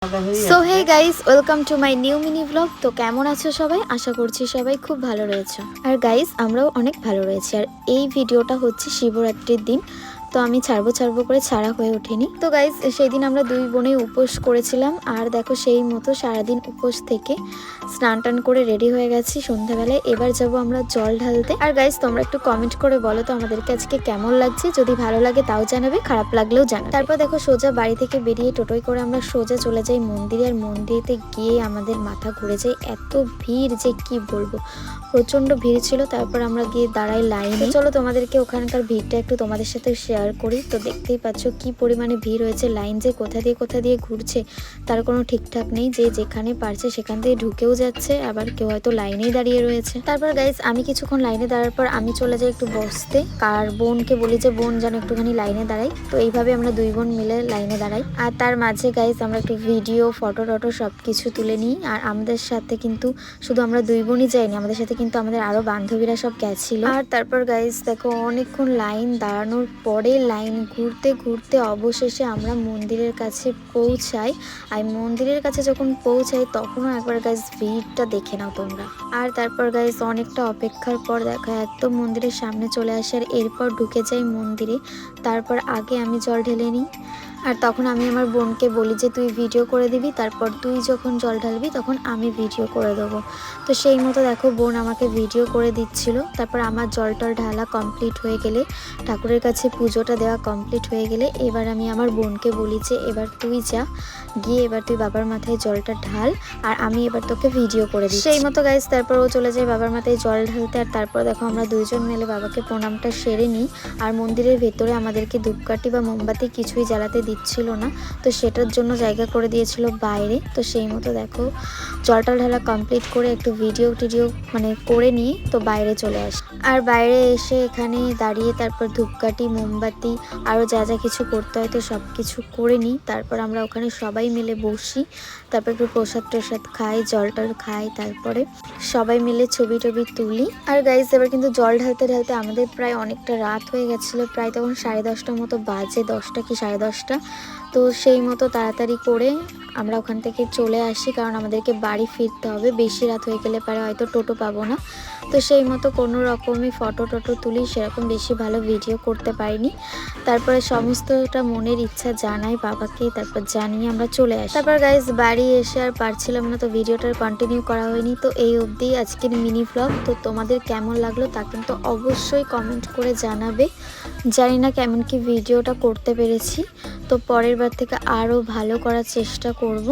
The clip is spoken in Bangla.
So hey guys, welcome to my new mini blog. তো কেমন আছো সবাই? আশা করছি সবাই খুব ভালো রয়েছে। আর গাইস, আমরাও অনেক ভালো রয়েছি। আর এই ভিডিওটা হচ্ছে শিবরাত্রির দিন, তো আমি ছাড়বো করে ছাড়া হয়ে ওঠেনি। তো গাইস, সেই দিন আমরা দুই বোনেই উপোস করেছিলাম। আর দেখো, সেই মতো সারাদিন উপোস থেকে স্নান টান করে রেডি হয়ে গেছি সন্ধ্যাবেলায়। এবার যাব আমরা জল ঢালতে। আর গাইস, তোমরা একটু কমেন্ট করে বলো তো আমাদেরকে আজকে কেমন লাগছে। যদি ভালো লাগে তাও জানাবে, খারাপ লাগলেও জানাবে। তারপর দেখো, সোজা বাড়ি থেকে বেরিয়ে টোটোয় করে আমরা সোজা চলে যাই মন্দিরে। আর মন্দিরেতে গিয়ে আমাদের মাথা ঘুরে যায়, এত ভিড় যে কি বলবো, প্রচন্ড ভিড় ছিল। তারপর আমরা গিয়ে দাঁড়াই লাইনে। চলো তোমাদেরকে ওখানকার ভিড়টা একটু তোমাদের সাথে শেয়ার করি। তো দেখতেই পাচ্ছ কি পরিমাণে ভিড় হয়েছে। লাইন যে কোথা দিয়ে ঘুরছে তার কোনো ঠিকঠাক নেই। যে যেখানে পারছে সেখান থেকে ঢুকেও যাচ্ছে, আবার কেউ হয়তো লাইনেই দাঁড়িয়ে রয়েছে। তারপর গাইস, আমি কিছুক্ষণ লাইনে দাঁড়ার পর আমি চলে যাই একটু বসতে। আর বোনকে বলি যে বোন যেন একটুখানি লাইনে দাঁড়াই। তো এইভাবে আমরা দুই বোন মিলে লাইনে দাঁড়াই। আর তার মাঝে গাইস আমরা একটু ভিডিও, ফটো টটো সব কিছু তুলে নিই। আর আমাদের সাথে কিন্তু শুধু আমরা দুই বোনই যাইনি, আমাদের সাথে কিন্তু আমাদের আরো বান্ধবীরা সব গেছিল। আর তারপর গাইস দেখো, অনেকক্ষণ লাইন দাঁড়ানোর পরে লাইন ঘুরতে ঘুরতে অবশেষে আমরা মন্দিরের কাছে পৌঁছাই। আর মন্দিরের কাছে যখন পৌঁছাই তখনও একবার গাইস ভিড়টা দেখে নাও তোমরা। আর তারপর গাইস অনেকটা অপেক্ষার পর দেখো একদম মন্দিরের সামনে চলে আসে। আর এরপর ঢুকে যাই মন্দিরে। তারপর আগে আমি জল ঢেলে নিই। আর তখন আমি আমার বোনকে বলি যে তুই ভিডিও করে দিবি, তারপর তুই যখন জল ঢালবি তখন আমি ভিডিও করে দেবো। তো সেই মতো দেখো বোন আমাকে ভিডিও করে দিচ্ছিল। তারপর আমার জল টল ঢালা কমপ্লিট হয়ে গেলে, ঠাকুরের কাছে পুজোটা দেওয়া কমপ্লিট হয়ে গেলে, এবার আমি আমার বোনকে বলি যে এবার তুই যা, গিয়ে এবার তুই বাবার মাথায় জলটা ঢাল, আর আমি এবার তোকে ভিডিও করে দিই। সেই মতো গাইস তারপর ও চলে যায় বাবার মাথায় জল ঢালতে। আর তারপর দেখো আমরা দুইজন মিলে বাবাকে প্রণামটা সেরে নিই। আর মন্দিরের ভেতরে আমাদেরকে ধূপকাঠি বা মোমবাতি কিছুই জ্বালাতে দিচ্ছিল না, তো সেটার জন্য জায়গা করে দিয়েছিল বাইরে। তো সেই মতো দেখো জলটা ঢালা কমপ্লিট করে একটু ভিডিও টিডিও করে নিয়ে তো বাইরে চলে আসি। আর বাইরে এসে এখানে দাঁড়িয়ে তারপর ধূপকাঠি, মোমবাতি আরও যা যা কিছু করতে হয় তো সব কিছু করে নিই। তারপর আমরা ওখানে সবাই মিলে বসি। তারপর একটু প্রসাদ টসাদ খাই, জল টল খাই, তারপরে সবাই মিলে ছবি টবি তুলি। আর গাইস, এবার কিন্তু জল ঢালতে ঢালতে আমাদের প্রায় অনেকটা রাত হয়ে গেছিলো। প্রায় তখন 10:30 মতো বাজে, 10টা কি 10:30। তো সেই মতো তাড়াতাড়ি করে আমরা ওখান থেকে চলে আসি, কারণ আমাদেরকে বাড়ি ফিরতে হবে। বেশি রাত হয়ে গেলে পারে হয়তো টোটো পাবো না। তো সেই মতো কোনো রকমই ফটো টটো তুলি, সেরকম বেশি ভালো ভিডিও করতে পারিনি। তারপরে সমস্তটা মনের ইচ্ছা জানাই বাবাকে, তারপর জানিয়ে আমরা চলে আসি। তারপর গাইস বাড়ি এসে আর পারছিলাম না, তো ভিডিওটার কন্টিনিউ করা হয়নি। তো এই অবধি আজকের মিনি ব্লগ। তো তোমাদের কেমন লাগলো তা কিন্তু অবশ্যই কমেন্ট করে জানাবে। জানি না কেমন কি ভিডিওটা করতে পেরেছি, তো পরের বার থেকে আরও ভালো করার চেষ্টা করব।